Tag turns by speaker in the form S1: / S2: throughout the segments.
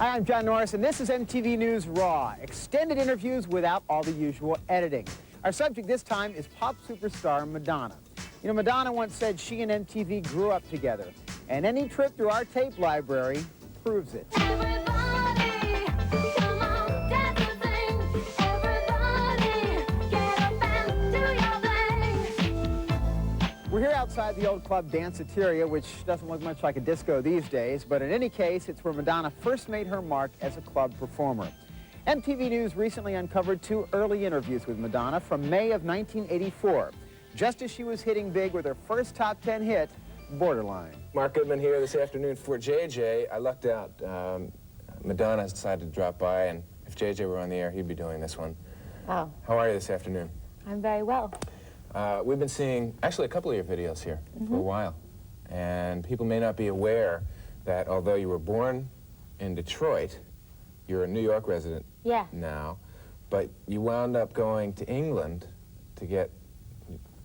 S1: Hi, I'm John Norris, and this is MTV News Raw. Extended interviews without all the usual editing. Our subject this time is pop superstar Madonna. You know, Madonna once said she and MTV grew up together, and any trip through our tape library proves it.
S2: Everybody, come on, dance and sing. Everybody, get up and do your thing.
S1: We're here outside the old club Danceteria, which doesn't look much like a disco these days, but in any case, it's where Madonna first made her mark as a club performer. MTV News recently uncovered 2 early interviews with Madonna from May of 1984, just as she was hitting big with her first top 10 hit, Borderline.
S3: Mark Goodman here this afternoon for JJ. I lucked out. Madonna has decided to drop by, and if JJ were on the air, he'd be doing this one.
S4: Oh,
S3: How are you this afternoon?
S4: I'm very well.
S3: We've been seeing, actually, a couple of your videos here for a while. And people may not be aware that although you were born in Detroit, you're a New York resident now, but you wound up going to England to get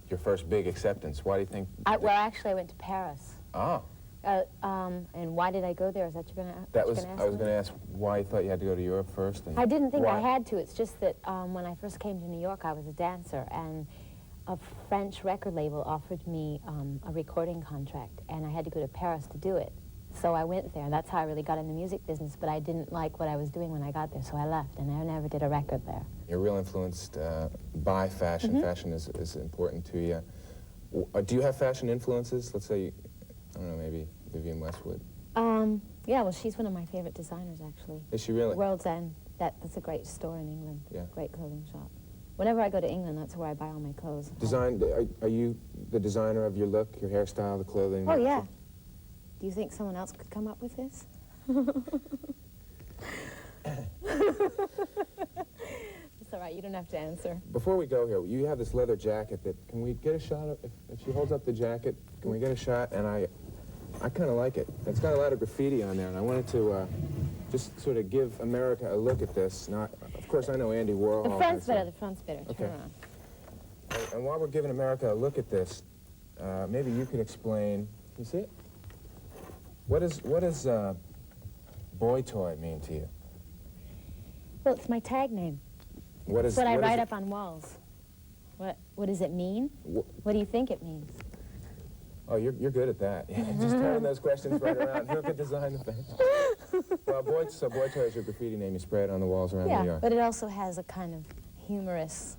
S3: your first big acceptance. Why do you think?
S4: Well, actually, I went to Paris.
S3: Oh.
S4: And why did I go there? Is that you're gonna?
S3: I was going to ask why you thought you had to go to Europe first. And
S4: I didn't think
S3: why?
S4: I had to. It's just that when I first came to New York, I was a dancer, and a French record label offered me a recording contract, and I had to go to Paris to do it. So I went there, and that's how I really got in the music business, but I didn't like what I was doing when I got there, so I left, and I never did a record there.
S3: You're real influenced by fashion. Fashion is important to you. Do you have fashion influences? Let's say, I don't know, maybe Vivienne Westwood.
S4: Yeah, well, she's one of my favorite designers, actually.
S3: Is she really?
S4: World's End. That's a great store in England.
S3: Yeah.
S4: Great clothing shop. Whenever I go to England, that's where I buy all my clothes.
S3: Are you the designer of your look, your hairstyle, the clothing?
S4: Oh, yeah. Do you think someone else could come up with this? It's all right, you don't have to answer.
S3: Before we go here, you have this leather jacket that, can we get a shot of, if she holds up the jacket, can we get a shot? And I kind of like it. It's got a lot of graffiti on there, and I wanted to just sort of give America a look at this. Now, of course, I know Andy Warhol.
S4: The front's better, the front's better.
S3: Okay.
S4: Turn around.
S3: And while we're giving America a look at this, maybe you could explain, you see it? What does boy toy mean to you?
S4: Well, it's my tag name. It's what I write up on walls. What does it mean? What do you think it means?
S3: Oh, you're good at that. Just turning those questions right around. Who could design the thing? Well, boy toy is your graffiti name. You spray it on the walls around New York.
S4: But it also has a kind of humorous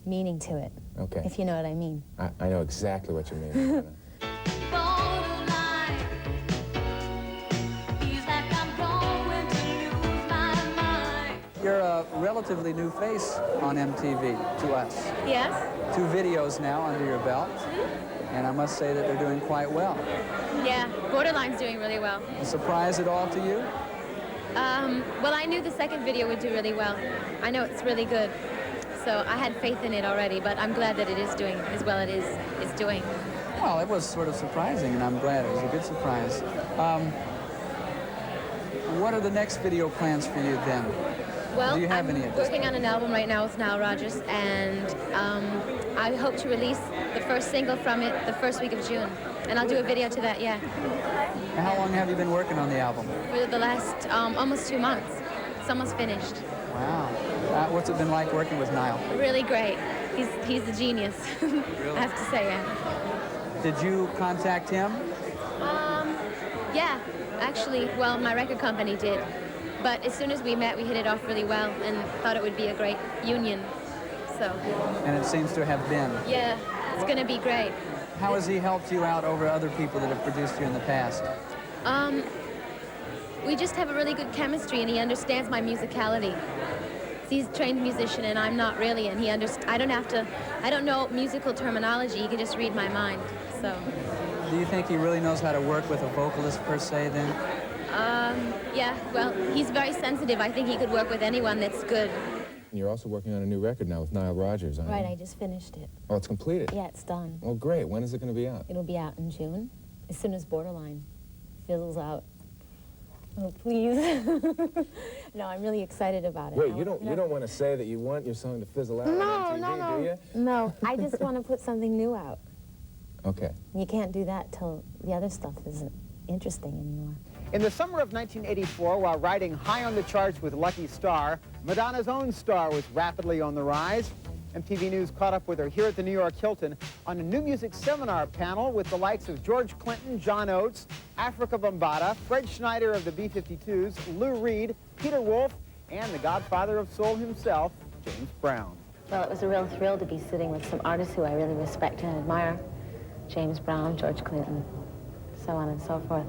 S4: meaning to it.
S3: Okay.
S4: If you know what I mean.
S3: I know exactly what you mean.
S2: Borderline, feels like I'm going to lose my mind.
S5: You're a relatively new face on MTV to us.
S6: Yes.
S5: 2 videos now under your belt, and I must say that they're doing quite well.
S6: Yeah, Borderline's doing really well.
S5: A surprise at all to you?
S6: Well, I knew the second video would do really well. I know it's really good. So I had faith in it already, but I'm glad that it is doing as well as it's doing.
S5: Well, it was sort of surprising, and I'm glad it was a good surprise. What are the next video plans for you then?
S6: Well,
S5: Do you have
S6: I'm
S5: any at this
S6: working
S5: point?
S6: on an album right now with Nile Rodgers, and I hope to release the first single from it the first week of June. And I'll do a video to that, yeah.
S5: How long have you been working on the album?
S6: For the last almost 2 months. It's almost finished.
S5: Wow. What's it been like working with Niall?
S6: Really great. He's a genius, I have to say, yeah.
S5: Did you contact him?
S6: Yeah, actually, well, my record company did. But as soon as we met, we hit it off really well and thought it would be a great union, so.
S5: And it seems to have been.
S6: Yeah, it's gonna be great.
S5: How has he helped you out over other people that have produced you in the past?
S6: We just have a really good chemistry, and he understands my musicality. He's a trained musician, and I'm not really, and I don't know musical terminology. He can just read my mind, so.
S5: Do you think he really knows how to work with a vocalist per se then?
S6: Yeah, well, he's very sensitive. I think he could work with anyone that's good.
S3: You're also working on a new record now with Nile Rodgers, aren't you?
S4: Right, I just finished it.
S3: Oh, it's completed?
S4: Yeah, it's done.
S3: Oh, great. When is it going to be out?
S4: It'll be out in June, as soon as Borderline fizzles out. Oh, please. No, I'm really excited about it.
S3: Wait, you don't want to say that you want your song to fizzle out on MTV, do you?
S4: No, I just want to put something new out.
S3: Okay.
S4: You can't do that till the other stuff is interesting anymore.
S1: In the summer of 1984, while riding high on the charts with Lucky Star, Madonna's own star was rapidly on the rise. MTV News caught up with her here at the New York Hilton on a new music seminar panel with the likes of George Clinton, John Oates, Africa Bambaataa, Fred Schneider of the B-52s, Lou Reed, Peter Wolf, and the godfather of soul himself, James Brown.
S4: Well, it was a real thrill to be sitting with some artists who I really respect and admire. James Brown, George Clinton, so on and so forth.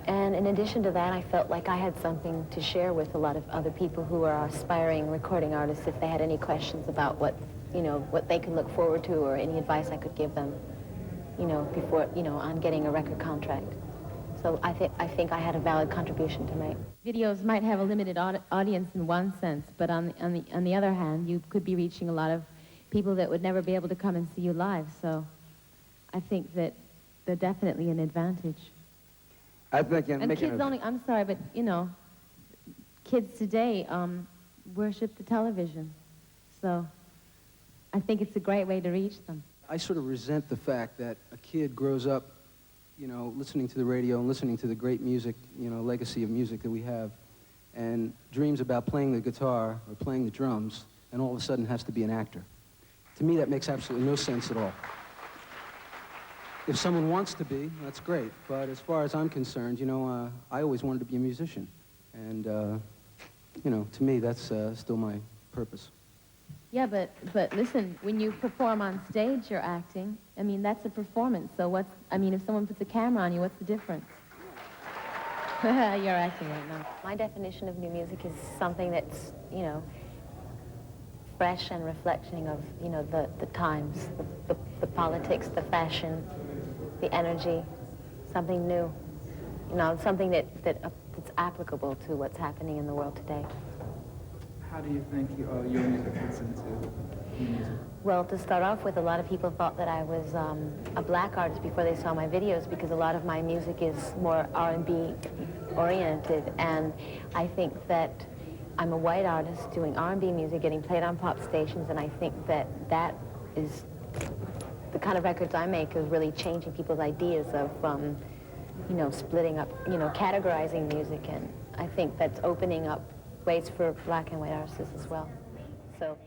S4: And in addition to that, I felt like I had something to share with a lot of other people who are aspiring recording artists if they had any questions about what they could look forward to or any advice I could give them, before, on getting a record contract. So I think I had a valid contribution to make.
S6: Videos might have a limited audience in one sense, but on the other hand, you could be reaching a lot of people that would never be able to come and see you live. So I think that they're definitely an advantage.
S7: I think
S6: And kids only, I'm sorry, but kids today worship the television. So I think it's a great way to reach them.
S5: I sort of resent the fact that a kid grows up, listening to the radio and listening to the great music, legacy of music that we have, and dreams about playing the guitar or playing the drums, and all of a sudden has to be an actor. To me, that makes absolutely no sense at all. If someone wants to be, that's great. But as far as I'm concerned, I always wanted to be a musician. And, to me, that's still my purpose.
S6: Yeah, but listen, when you perform on stage, you're acting. I mean, that's a performance. So if someone puts a camera on you, what's the difference? You're acting right now.
S4: My definition of new music is something that's, fresh and reflecting of, the times, the politics, the fashion, the energy, something new, something that's applicable to what's happening in the world today.
S7: How do you think your music fits into new music?
S4: Well, to start off with, a lot of people thought that I was a black artist before they saw my videos because a lot of my music is more R&B oriented, and I think that I'm a white artist doing R&B music, getting played on pop stations, and I think that is the kind of records I make is really changing people's ideas of, splitting up, categorizing music, and I think that's opening up ways for black and white artists as well. So.